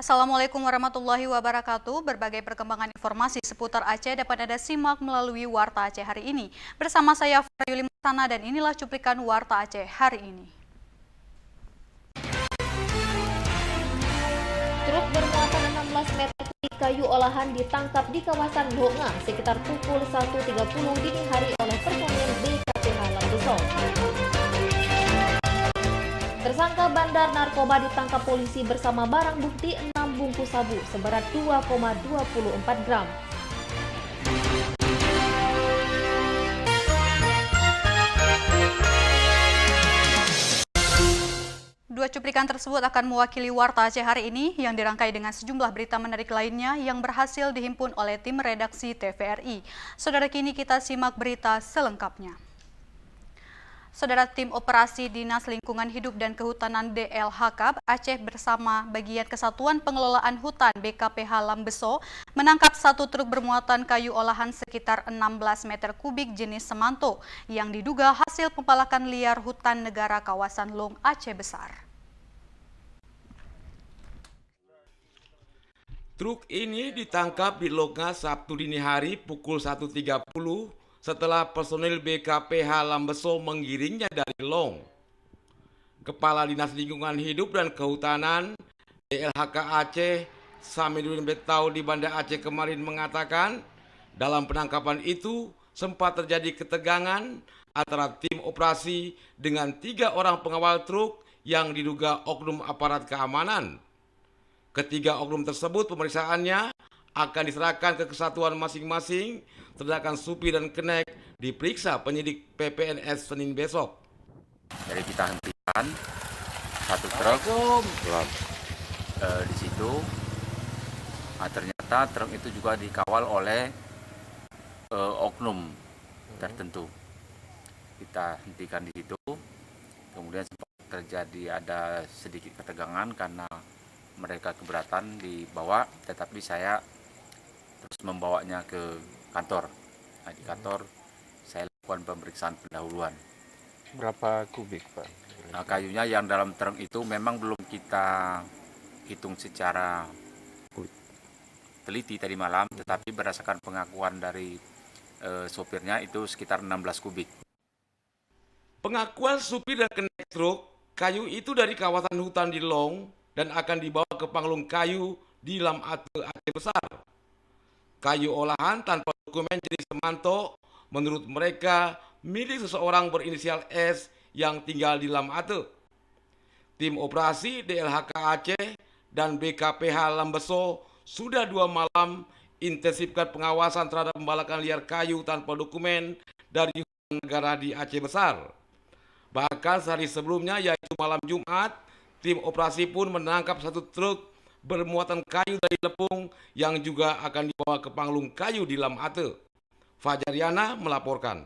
Assalamualaikum warahmatullahi wabarakatuh. Berbagai perkembangan informasi seputar Aceh dapat Anda simak melalui Warta Aceh hari ini. Bersama saya Farayuli Masana dan inilah cuplikan Warta Aceh hari ini. Truk bermuatan 16 meter kubik kayu olahan ditangkap di kawasan Longa sekitar pukul 1.30 dini hari oleh personil BKPH Lambeso. Tersangka bandar narkoba ditangkap polisi bersama barang bukti 6 bungkus sabu seberat 2,24 gram. Dua cuplikan tersebut akan mewakili Warta Aceh hari ini yang dirangkai dengan sejumlah berita menarik lainnya yang berhasil dihimpun oleh tim redaksi TVRI. Saudara, kini kita simak berita selengkapnya. Saudara, tim operasi Dinas Lingkungan Hidup dan Kehutanan DLHK Aceh bersama bagian Kesatuan Pengelolaan Hutan BKPH Lambeso menangkap satu truk bermuatan kayu olahan sekitar 16 meter kubik jenis semanto yang diduga hasil pempalakan liar hutan negara kawasan Long Aceh Besar. Truk ini ditangkap di Longa Sabtu dini hari pukul 1.30 setelah personil BKPH Lambeso menggiringnya dari Long. Kepala Dinas Lingkungan Hidup dan Kehutanan DLHK Aceh, Samiduddin Betau di Banda Aceh kemarin mengatakan, dalam penangkapan itu sempat terjadi ketegangan antara tim operasi dengan 3 orang pengawal truk yang diduga oknum aparat keamanan. Ketiga oknum tersebut pemeriksaannya akan diserahkan ke kesatuan masing-masing, sedangkan supir dan kenek diperiksa penyidik PPNS Senin besok. Jadi kita hentikan satu truk di situ. Nah, ternyata truk itu juga dikawal oleh oknum tertentu. Kita hentikan di situ. Kemudian sempat terjadi ada sedikit ketegangan karena mereka keberatan dibawa, tetapi saya terus membawanya ke kantor. Nah, di kantor saya lakukan pemeriksaan pendahuluan. Berapa kubik, Pak? Nah, kayunya yang dalam truk itu memang belum kita hitung secara teliti tadi malam, tetapi berdasarkan pengakuan dari sopirnya itu sekitar 16 kubik. Pengakuan supir dan kenek truk, kayu itu dari kawasan hutan di Long dan akan dibawa ke Panglung Kayu di Lam Ate Aceh Besar. Kayu olahan tanpa dokumen jenis semanto menurut mereka milik seseorang berinisial S yang tinggal di Lam Ate. Tim operasi DLHK Aceh dan BKPH Lambeso sudah 2 malam intensifkan pengawasan terhadap pembalakan liar kayu tanpa dokumen dari hutan negara di Aceh Besar. Bahkan sehari sebelumnya, yaitu malam Jumat, tim operasi pun menangkap satu truk bermuatan kayu dari Lepung yang juga akan dibawa ke Panglung Kayu di Lam Ate. Fajariana melaporkan.